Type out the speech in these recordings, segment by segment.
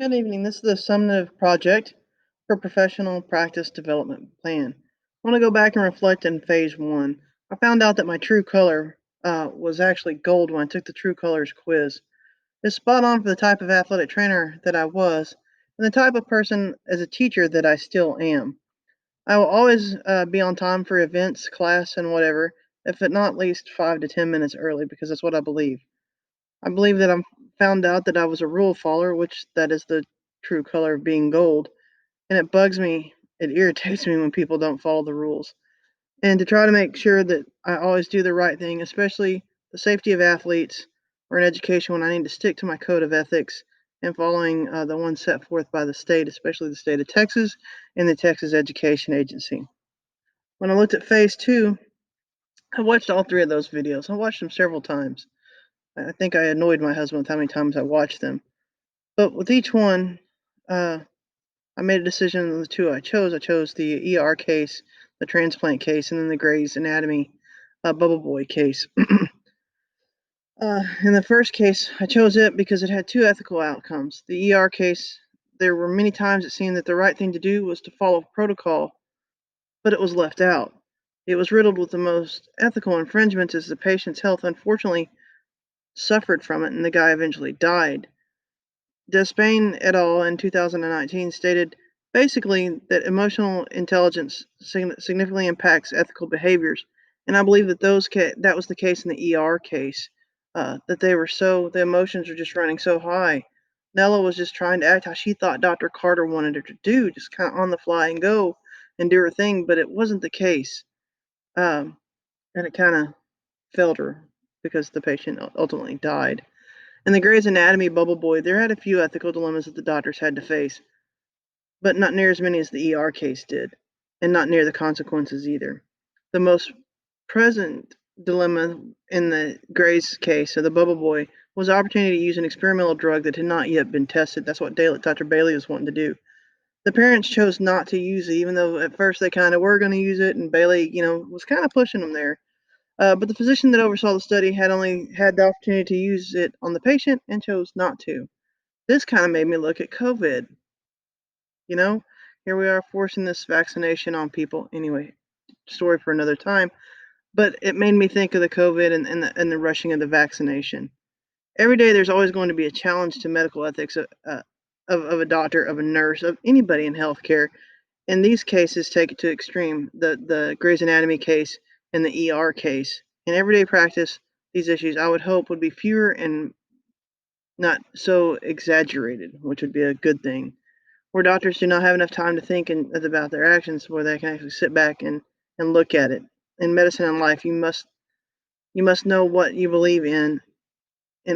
Good evening. This is the Summative project for professional practice development plan. I want to go back and reflect in phase one. I found out that my true color was actually gold when I took the true colors quiz. It's spot on for the type of athletic trainer that I was and the type of person as a teacher that I still am. I will always be on time for events, class, and whatever, if it not at least 5 to 10 minutes early, because that's what I believe. I believe that I'm found out that I was a rule follower, which that is the true color of being gold, and it bugs me, it irritates me when people don't follow the rules. And to try to make sure that I always do the right thing, especially the safety of athletes or in education when I need to stick to my code of ethics and following the one set forth by the state, especially the state of Texas and the Texas Education Agency. When I looked at phase two, I watched all three of those videos. I watched them several times. I think I annoyed my husband with how many times I watched them. But with each one, uh, I made a decision on the two I chose. I chose the ER case, the transplant case, and then the Gray's Anatomy Bubble Boy case. In the first case, I chose it because it had two ethical outcomes. The ER case, there were many times it seemed that the right thing to do was to follow protocol, but it was left out. It was riddled with the most ethical infringements as the patient's health unfortunately suffered from it, and the guy eventually died. Despain et al. In 2019 stated basically that emotional intelligence significantly impacts ethical behaviors, and I believe that that was the case in the ER case. That the emotions were just running so high. Nella was just trying to act how she thought Dr. Carter wanted her to do, just kind of on the fly and go and do her thing, but it wasn't the case, and it kind of failed her because the patient ultimately died. In the Gray's Anatomy Bubble Boy, there had a few ethical dilemmas that the doctors had to face, but not near as many as the ER case did, and not near the consequences either. The most present dilemma in the Gray's case, of the Bubble Boy, was the opportunity to use an experimental drug that had not yet been tested. That's what Dr. Bailey was wanting to do. The parents chose not to use it, even though at first they kind of were going to use it, and Bailey, was kind of pushing them there. But the physician that oversaw the study had only had the opportunity to use it on the patient and chose not to. This kind of made me look at COVID. You know, here we are forcing this vaccination on people. Anyway, story for another time. But it made me think of the COVID and the rushing of the vaccination. Every day, there's always going to be a challenge to medical ethics of a doctor, of a nurse, of anybody in healthcare. In these cases, take it to extreme. The Grey's Anatomy case and the ER case. In everyday practice, these issues I would hope would be fewer and not so exaggerated, which would be a good thing. Where doctors do not have enough time to think about their actions, where they can actually sit back and look at it. In medicine and life, you must know what you believe in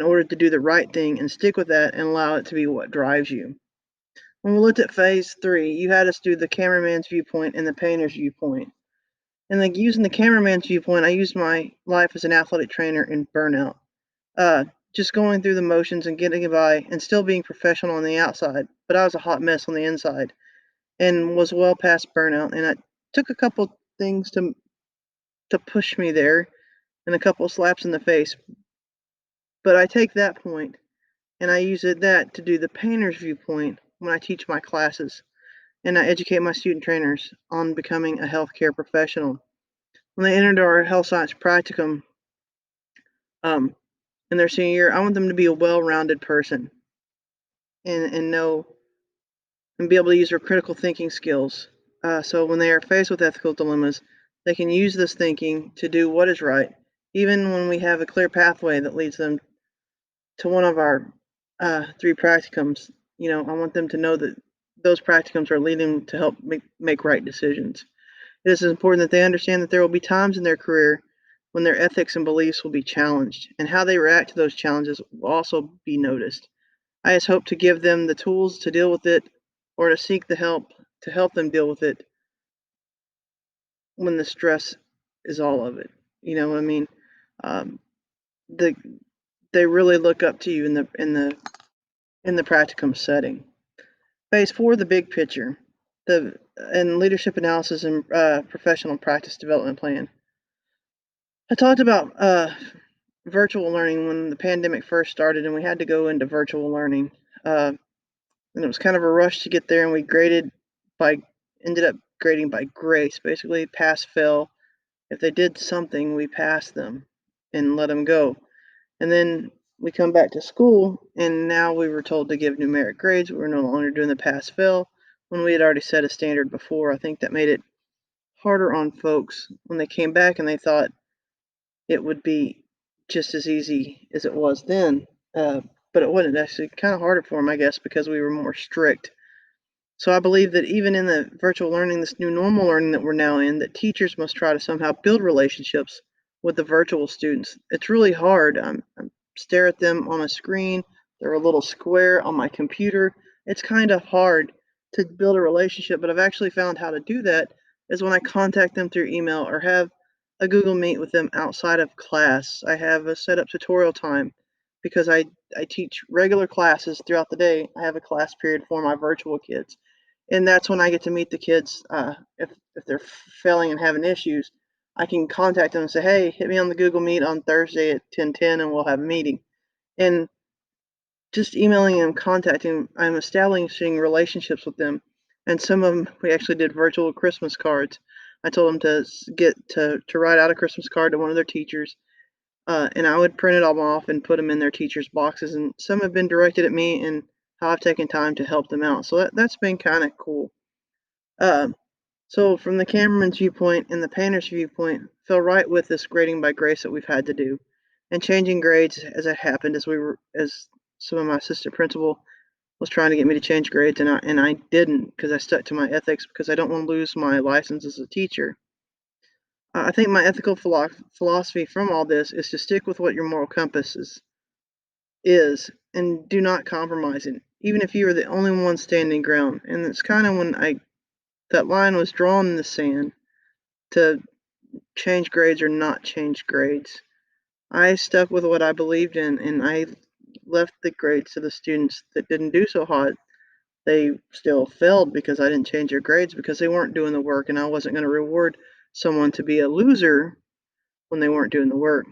order to do the right thing and stick with that and allow it to be what drives you. When we looked at phase three, you had us do the cameraman's viewpoint and the painter's viewpoint. And like using the cameraman's viewpoint, I used my life as an athletic trainer in burnout. Uh, just going through the motions and getting by and still being professional on the outside, but I was a hot mess on the inside and was well past burnout. And I took a couple things to push me there and a couple slaps in the face. But I take that point and I use that to do the painter's viewpoint when I teach my classes and I educate my student trainers on becoming a healthcare professional. When they enter our health science practicum um, in their senior year, I want them to be a well-rounded person and know and be able to use their critical thinking skills. So when they are faced with ethical dilemmas, they can use this thinking to do what is right, even when we have a clear pathway that leads them to one of our three practicums. I want them to know that those practicums are leading to help make right decisions. It is important that they understand that there will be times in their career when their ethics and beliefs will be challenged, and how they react to those challenges will also be noticed. I just hope to give them the tools to deal with it or to seek the help to help them deal with it when the stress is all of it. You know what I mean? Um, the, they really look up to you in the practicum setting. Phase four, the big picture, the and leadership analysis and professional practice development plan. I talked about virtual learning when the pandemic first started and we had to go into virtual learning. Uh, and it was kind of a rush to get there, and we ended up grading by grace, basically pass fail. If they did something, we passed them and let them go. And then we come back to school, and now we were told to give numeric grades. We were no longer doing the pass fail when we had already set a standard before. I think that made it harder on folks when they came back and they thought it would be just as easy as it was then. But it wasn't. Actually, kind of harder for them, I guess, because we were more strict. So I believe that even in the virtual learning, this new normal learning that we're now in, that teachers must try to somehow build relationships with the virtual students. It's really hard. I stare at them on a screen. They're a little square on my computer. It's kind of hard to build a relationship, but I've actually found how to do that is when I contact them through email or have a Google Meet with them outside of class. I have a set up tutorial time because I teach regular classes throughout the day. I have a class period for my virtual kids, and that's when I get to meet the kids. If they're failing and having issues, I can contact them and say, "Hey, hit me on the Google Meet on Thursday at 10:10, and we'll have a meeting." And just emailing them, contacting them, I'm establishing relationships with them. And some of them, we actually did virtual Christmas cards. I told them to get to write out a Christmas card to one of their teachers, and I would print it all off and put them in their teachers' boxes. And some have been directed at me and how I've taken time to help them out. So that's been kind of cool. Uh, so from the cameraman's viewpoint and the painter's viewpoint, fell right with this grading by grace that we've had to do, and changing grades as it happened as some of my assistant principal was trying to get me to change grades, and I didn't because I stuck to my ethics because I don't want to lose my license as a teacher. I think my ethical philosophy from all this is to stick with what your moral compass is and do not compromise it, even if you are the only one standing ground. And it's kind of when that line was drawn in the sand to change grades or not change grades. I stuck with what I believed in, and I left the grades to the students that didn't do so hot. They still failed because I didn't change their grades because they weren't doing the work, and I wasn't going to reward someone to be a loser when they weren't doing the work.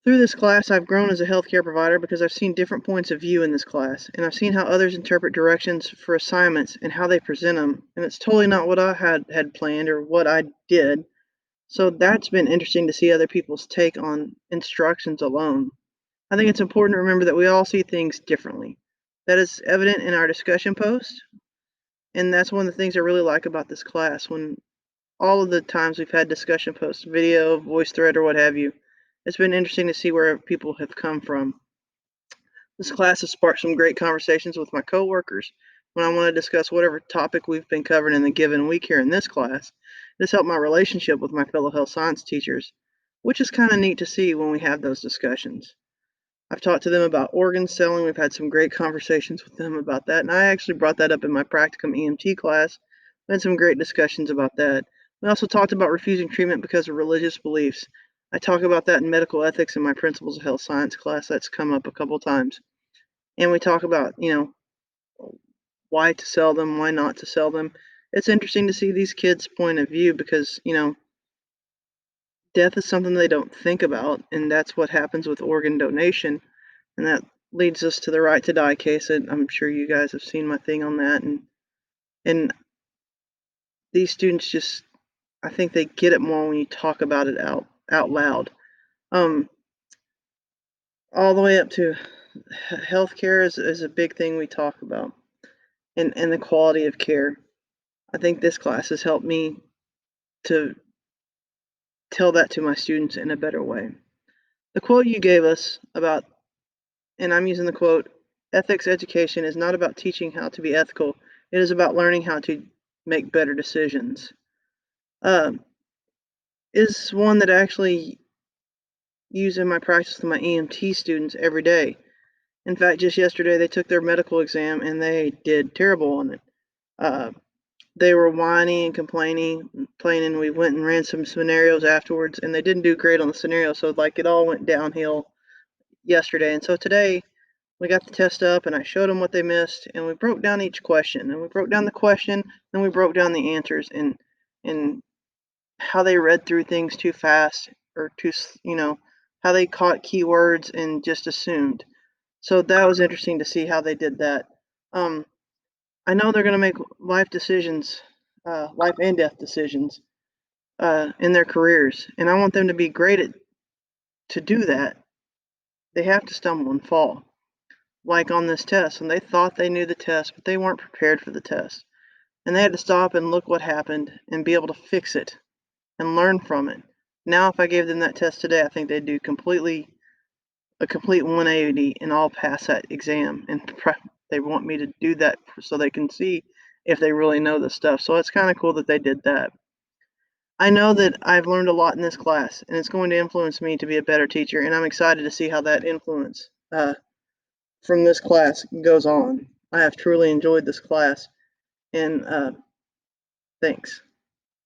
Through this class, I've grown as a healthcare provider because I've seen different points of view in this class, and I've seen how others interpret directions for assignments and how they present them, and it's totally not what I had planned or what I did. So that's been interesting to see other people's take on instructions alone. I think it's important to remember that we all see things differently. That is evident in our discussion post, and that's one of the things I really like about this class. When all of the times we've had discussion posts, video, voice thread, or what have you, it's been interesting to see where people have come from. This class has sparked some great conversations with my coworkers when I want to discuss whatever topic we've been covering in the given week here in this class. This helped my relationship with my fellow health science teachers, which is kind of neat to see when we have those discussions. I've talked to them about organ selling. We've had some great conversations with them about that. And I actually brought that up in my practicum EMT class. We had some great discussions about that. We also talked about refusing treatment because of religious beliefs. I talk about that in medical ethics in my principles of health science class. That's come up a couple times. And we talk about, why to sell them, why not to sell them. It's interesting to see these kids' point of view because, death is something they don't think about. And that's what happens with organ donation. And that leads us to the right to die case. And I'm sure you guys have seen my thing on that. And these students just, I think they get it more when you talk about it out loud. All the way up to healthcare is a big thing we talk about, and the quality of care. I think this class has helped me to tell that to my students in a better way. The quote you gave us about, and I'm using the quote, ethics education is not about teaching how to be ethical. It is about learning how to make better decisions. Is one that I actually use in my practice with my EMT students every day. In fact, just yesterday they took their medical exam and they did terrible on it. They were whining and complaining. We went and ran some scenarios afterwards, and they didn't do great on the scenario. So it all went downhill yesterday. And so today we got the test up, and I showed them what they missed, and we broke down each question. And we broke down the question, then we broke down the answers, and how they read through things too fast or how they caught keywords and just assumed. So that was interesting to see how they did that. I know they're going to make life decisions, life and death decisions, in their careers, and I want them to be great at to do that. They have to stumble and fall, like on this test, and they thought they knew the test, but they weren't prepared for the test, and they had to stop and look what happened and be able to fix it and learn from it. Now, if I gave them that test today, I think they'd do a complete 180 and all pass that exam. And they want me to do that so they can see if they really know the stuff. So it's kind of cool that they did that. I know that I've learned a lot in this class, and it's going to influence me to be a better teacher. And I'm excited to see how that influence from this class goes on. I have truly enjoyed this class, and thanks.